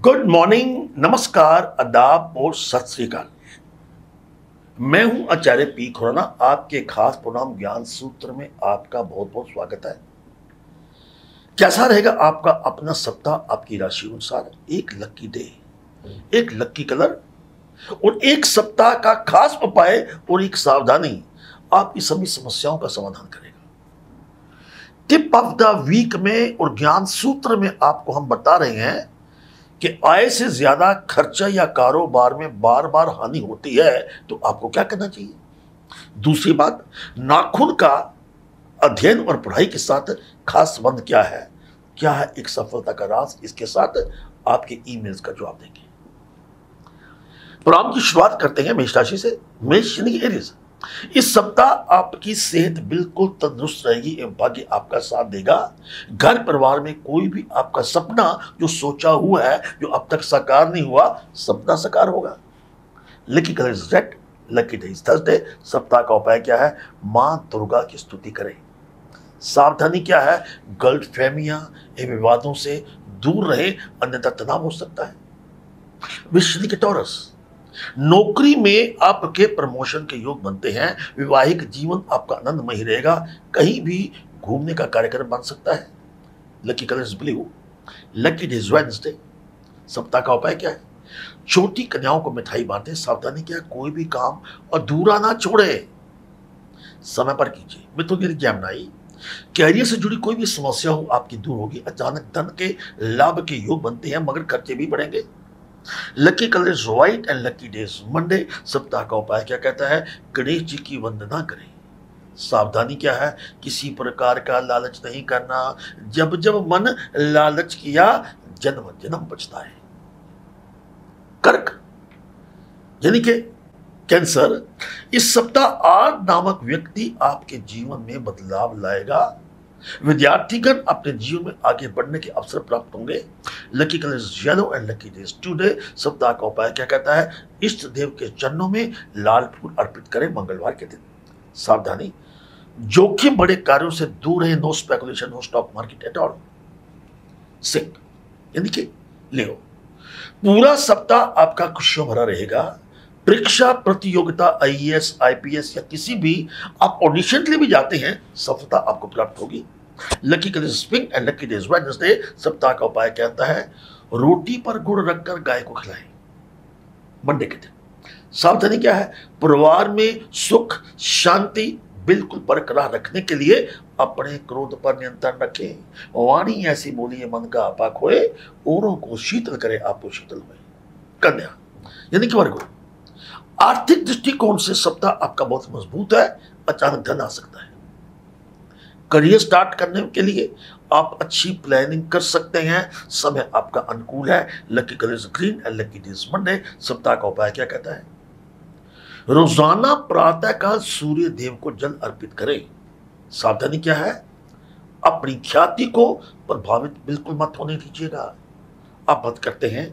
Good morning, नमस्कार, आदाब और सत श्री अकाल। मैं हूं आचार्य पी खुराना। आपके खास प्रोग्राम ज्ञान सूत्र में आपका बहुत बहुत स्वागत है। कैसा रहेगा आपका अपना सप्ताह? आपकी राशि अनुसार एक लकी डे, एक लकी कलर और एक सप्ताह का खास उपाय और एक सावधानी आपकी सभी समस्याओं का समाधान करेगा। टिप ऑफ द वीक में और ज्ञान सूत्र में आपको हम बता रहे हैं कि आय से ज्यादा खर्चा या कारोबार में बार बार हानि होती है तो आपको क्या करना चाहिए। दूसरी बात, नाखून का अध्ययन और पढ़ाई के साथ खास संबंध क्या है एक सफलता का राज। इसके साथ आपके ईमेल्स का जवाब देंगे। प्रोग्राम की शुरुआत करते हैं मेष राशि से। मेष यानी एरीज, इस सप्ताह आपकी सेहत बिल्कुल तंदुरुस्त रहेगी एवं भाग्य आपका साथ देगा। घर परिवार में कोई भी आपका सपना जो सोचा हुआ है, जो अब तक साकार नहीं हुआ, सपना साकार होगा। Lucky colour is red, lucky day is Thursday. सप्ताह का उपाय क्या है? मां दुर्गा की स्तुति करें। सावधानी क्या है? गलत फहमियां एवं विवादों से दूर रहे, अन्यथा तनाव हो सकता है। वृश्चिक के टॉरस, नौकरी में आपके प्रमोशन के योग बनते हैं। वैवाहिक जीवन आपका आनंदमय रहेगा। कहीं भी घूमने का कार्यक्रम बन सकता है। Lucky colour is blue, lucky day is Wednesday. सप्ताह का उपाय क्या है? छोटी कन्याओं को मिठाई बांटे। सावधानी क्या है? कोई भी काम अधूरा ना छोड़े, समय पर कीजिए। मिथुन जैमनाई, कैरियर से जुड़ी कोई भी समस्या हो आपकी दूर होगी। अचानक धन के लाभ के योग बनते हैं मगर खर्चे भी बढ़ेंगे। Lucky colour is white and lucky day is Monday. सप्ताह का उपाय क्या कहता है? गणेश जी की वंदना करें। सावधानी क्या है? किसी प्रकार का लालच नहीं करना। जब जब मन लालच किया, जन्म जन्म बचता है। कर्क यानी कि कैंसर, इस सप्ताह आर नामक व्यक्ति आपके जीवन में बदलाव लाएगा। विद्यार्थीगण अपने जीवन में आगे बढ़ने के अवसर प्राप्त होंगे। Lucky colour is yellow and lucky day is today. सप्ताह का उपाय क्या कहता है? इष्ट देव के चरणों में लाल फूल अर्पित करें मंगलवार के दिन। सावधानी, जोखिम बड़े कार्यों से दूर रहे। No speculation, no stock market at all. सिंह यानी कि लियो, पूरा सप्ताह आपका खुशियों भरा रहेगा। परीक्षा प्रतियोगिता, आईएएस, आईपीएस या किसी भी आप ऑडिशन के लिए भी जाते हैं, सफलता आपको प्राप्त होगी। Lucky colour is pink and lucky day is Wednesday. सप्ताह का उपाय कहता है रोटी पर गुड़ रखकर गाय को खिलाएं मंडे के दिन। सावधानी क्या है? परिवार में सुख शांति बिल्कुल बरकरार रखने के लिए अपने क्रोध पर नियंत्रण रखें। वाणी ऐसी बोलिए मन का आपा खोए, औरों को शीतल करे आपको शीतल हुए। कन्या यानी कि वर्गो, आर्थिक दृष्टिकोण से सप्ताह आपका बहुत मजबूत है। अचानक धन आ सकता है। करियर स्टार्ट करने के लिए आप अच्छी प्लानिंग कर सकते हैं। समय आपका अनुकूल है। Lucky colour is green and lucky day is Monday. सप्ताह का उपाय क्या कहता है? रोजाना प्रातःकाल सूर्य देव को जल अर्पित करें। सावधानी क्या है? अपनी ख्याति को प्रभावित बिल्कुल मत होने दीजिएगा। आप बात करते हैं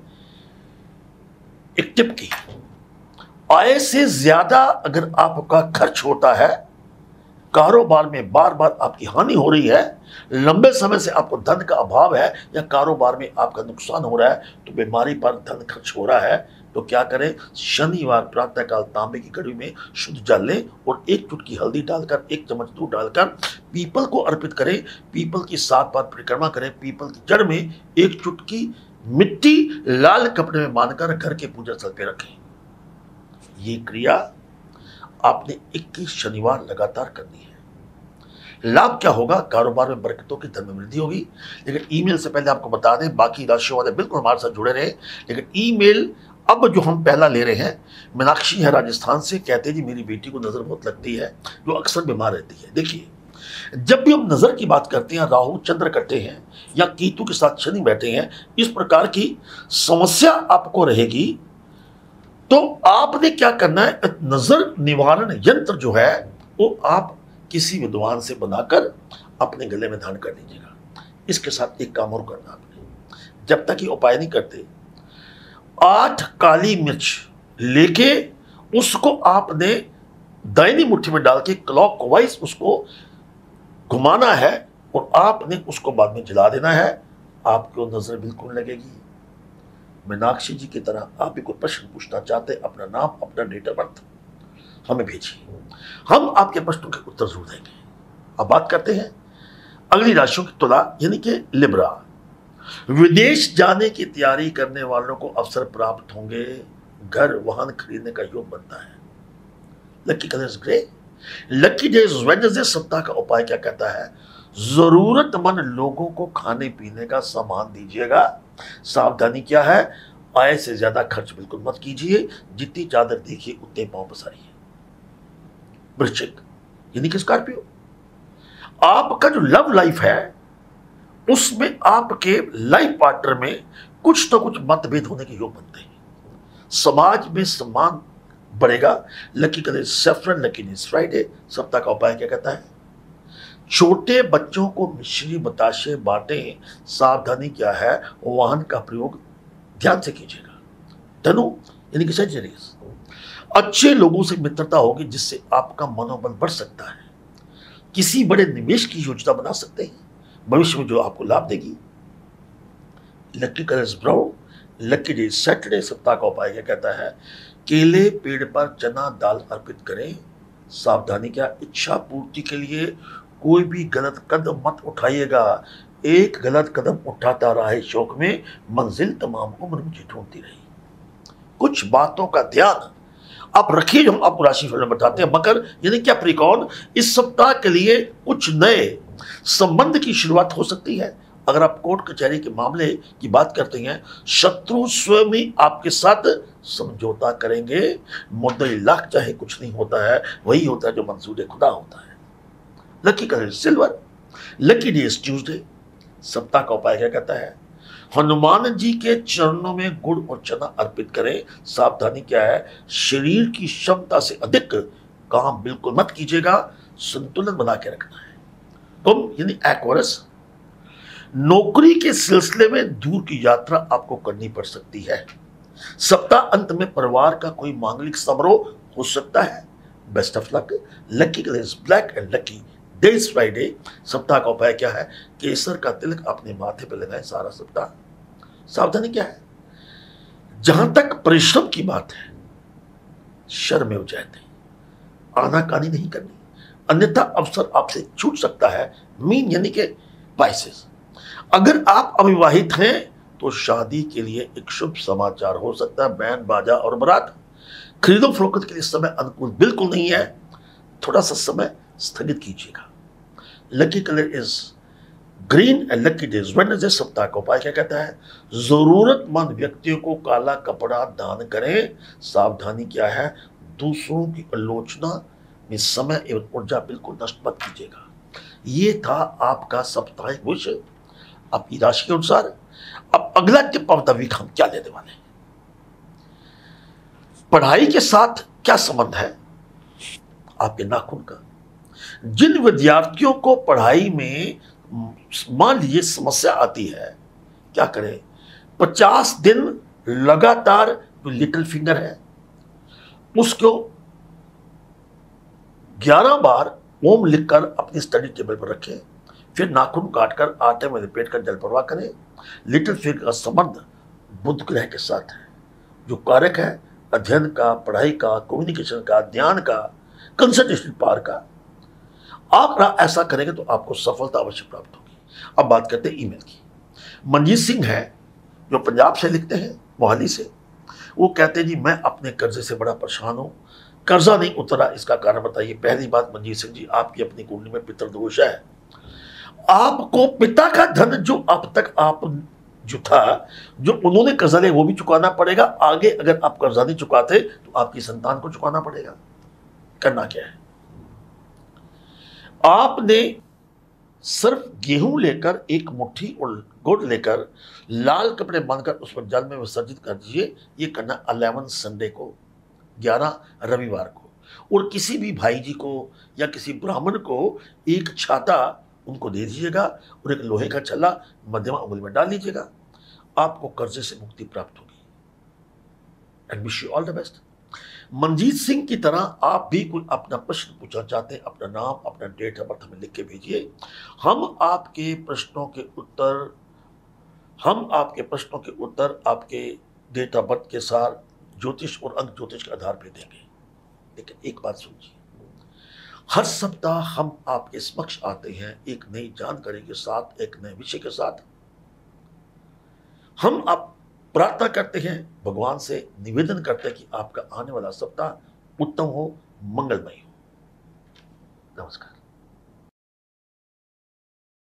एक टिप की। आय से ज्यादा अगर आपका खर्च होता है, कारोबार में बार बार आपकी हानि हो रही है, लंबे समय से आपको धन का अभाव है या कारोबार में आपका नुकसान हो रहा है, तो बीमारी पर धन खर्च हो रहा है, तो क्या करें? शनिवार प्रातःकाल तांबे की कड़ी में शुद्ध जल लें और एक चुटकी हल्दी डालकर, एक चम्मच दूध डालकर पीपल को अर्पित करें। पीपल की 7 बार परिक्रमा करें। पीपल की जड़ में एक चुटकी मिट्टी लाल कपड़े में बांधकर घर के पूजा स्थल पे रखें। ये क्रिया आपने 21 शनिवार लगातार करनी है। लाभ क्या होगा? कारोबार में बरकतों की धन में वृद्धि होगी। लेकिन ईमेल से पहले आपको बता दें, बाकी राशियों वाले बिल्कुल हमारे साथ जुड़े रहे। लेकिन ईमेल अब जो हम पहला ले रहे हैं, मीनाक्षी है राजस्थान से, कहते हैं जी मेरी बेटी को नजर बहुत लगती है, जो अक्सर बीमार रहती है। देखिए, जब भी हम नजर की बात करते हैं, राहु चंद्र करते हैं या केतु के साथ शनि बैठे हैं, इस प्रकार की समस्या आपको रहेगी। तो आपने क्या करना है? नजर निवारण यंत्र जो है वो आप किसी विद्वान से बनाकर अपने गले में धारण कर लीजिएगा। इसके साथ एक काम और करना आपने, जब तक ये उपाय नहीं करते, 8 काली मिर्च लेके उसको आपने दाहिनी मुट्ठी में डाल के क्लॉकवाइज उसको घुमाना है और आपने उसको बाद में जला देना है। आपको नजर बिल्कुल लगेगी। मीनाक्षी जी की तरह आप भी कोई प्रश्न पूछना चाहते हैं, अपना नाम, अपना डेट ऑफ बर्थ हमें भेजिए, हम आपके प्रश्नों के उत्तर जरूर देंगे। अब बात करते हैं अगली राशियों की, तुला यानी कि लिब्रा। विदेश जाने की तैयारी करने वालों को अवसर प्राप्त होंगे, घर वाहन खरीदने का योग बनता है। Lucky colours grey, lucky days Wednesday. सप्ताह का उपाय क्या कहता है? जरूरतमंद लोगों को खाने पीने का सामान दीजिएगा। सावधानी क्या है? आय से ज्यादा खर्च बिल्कुल मत कीजिए, जितनी चादर देखिए उतने पांव पसारिए। वृश्चिक यानी कि स्कॉर्पियो, आपका जो लव लाइफ है उसमें आपके लाइफ पार्टनर में कुछ तो कुछ मतभेद होने के योग बनते हैं। समाज में सम्मान बढ़ेगा। Lucky colour saffron, lucky day Friday. सप्ताह का उपाय क्या कहता है? छोटे बच्चों को मिश्री बताशे बांटें। सावधानी क्या है? वाहन का प्रयोग ध्यान से कीजिएगा। धनु यानी कि सेजिटेरियस, अच्छे लोगों से मित्रता होगी जिससे आपका मनोबल बढ़ सकता है। किसी बड़े निवेश की योजना बना सकते हैं भविष्य में जो आपको लाभ देगी। Lucky colours brown, lucky day Saturday. सप्ताह का उपाय क्या कहता है? केले पेड़ पर चना दाल अर्पित करें। सावधानी क्या? इच्छा पूर्ति के लिए कोई भी गलत कदम मत उठाइएगा। एक गलत कदम उठाता रहा है शौक में, मंजिल तमाम उम्र मुझे ढूंढती रही। कुछ बातों का ध्यान आप रखिए जो हम आपको राशिफल में बताते हैं। मकर यानी क्या प्रिकॉन, इस सप्ताह के लिए कुछ नए संबंध की शुरुआत हो सकती है। अगर आप कोर्ट कचहरी के मामले की बात करते हैं, शत्रु स्वयं ही आपके साथ समझौता करेंगे। मुद्दई लाख चाहे कुछ नहीं होता है, वही होता है जो मंजूर खुदा होता है। Lucky colour silver, lucky day Tuesday. सप्ताह का उपाय क्या कहता है? हनुमान जी के चरणों में गुड़ और चना अर्पित करें। सावधानी क्या है? शरीर की क्षमता से अधिक काम बिल्कुल मत कीजिएगा, संतुलन बना के रखना है। तुम यानी एक्वेरियस, नौकरी के सिलसिले में दूर की यात्रा आपको करनी पड़ सकती है। सप्ताह अंत में परिवार का कोई मांगलिक समारोह हो सकता है। Best of luck. Lucky colour is black and lucky day is Friday. सप्ताह का उपाय क्या है? केसर का तिलक अपने माथे पर लगाएं सारा सप्ताह। सावधानी क्या है? जहां तक परिश्रम की बात है, शर्म हो जाते, आनाकानी नहीं करनी, अन्यथा अवसर आपसे छूट सकता है। मीन यानी कि पाइसेस, अगर आप अविवाहित हैं तो शादी के लिए एक शुभ समाचार हो सकता है। बैंड बाजा और बारात। खरीदो फरोख्त के लिए समय अनुकूल बिल्कुल नहीं है, थोड़ा सा समय स्थगित कीजिएगा। Lucky colour is green and lucky days Wednesday. सप्ताह का उपाय क्या कहता है? जरूरतमंद व्यक्तियों को काला कपड़ा दान करें। सावधानी क्या है? दूसरों की आलोचना में समय एवं ऊर्जा बिल्कुल नष्ट मत कीजिएगा। ये था आपका साप्ताहिक विषय आपकी राशि के अनुसार। अब अगला टिप ऑफ द वीक हम क्या लेने वाले हैं? पढ़ाई के साथ क्या संबंध है आपके नाखून का? जिन विद्यार्थियों को पढ़ाई में मान लीजिए समस्या आती है, क्या करें? 50 दिन लगातार जो लिटिल फिंगर है उसको 11 बार ओम लिखकर अपनी स्टडी टेबल पर रखें। फिर नाखून काटकर आटे में लपेट कर जल प्रवाह करें। लिटिल फिंगर का संबंध बुध ग्रह के साथ है, जो कारक है अध्ययन का, पढ़ाई का, कम्युनिकेशन का, ध्यान का, कंसंट्रेशन पावर का। आप ऐसा करेंगे तो आपको सफलता अवश्य प्राप्त होगी। अब बात करते हैं ईमेल की। मनजीत सिंह है जो पंजाब से लिखते हैं, मोहाली से। वो कहते हैं जी मैं अपने कर्जे से बड़ा परेशान हूँ, कर्जा नहीं उतरा, इसका कारण बताइए। पहली बात मनजीत सिंह जी, आपकी अपनी कुंडली में पितृदोष है। आपको पिता का धन जो अब तक आप जो था, जो उन्होंने कर्जा लिया वो भी चुकाना पड़ेगा। आगे अगर आप कर्जा नहीं चुकाते तो आपकी संतान को चुकाना पड़ेगा। करना क्या है? आपने सिर्फ गेहूं लेकर एक मुट्ठी और गुड़ लेकर लाल कपड़े बांधकर उस पर जल में विसर्जित कर दीजिए। ये करना 11 संडे को, 11 रविवार को। और किसी भी भाई जी को या किसी ब्राह्मण को एक छाता उनको दे दीजिएगा और एक लोहे का छल्ला मध्यमा उंगली में डाल लीजिएगा। आपको कर्जे से मुक्ति प्राप्त होगी। And wish you all the best. Manjeet Singh की तरह आप भी कोई अपना प्रश्न पूछना चाहते हैं, अपना नाम, अपना डेट ऑफ बर्थ हमें लिख के भेजिए। हम आपके प्रश्नों के उत्तर आपके डेट ऑफ बर्थ के साथ ज्योतिष और अंक ज्योतिष के आधार पर देंगे। लेकिन एक बात सुनिए, हर सप्ताह हम आपके समक्ष आते हैं एक नई जानकारी के साथ, एक नए विषय के साथ। हम आप प्रार्थना करते हैं, भगवान से निवेदन करते हैं कि आपका आने वाला सप्ताह उत्तम हो, मंगलमय हो। नमस्कार।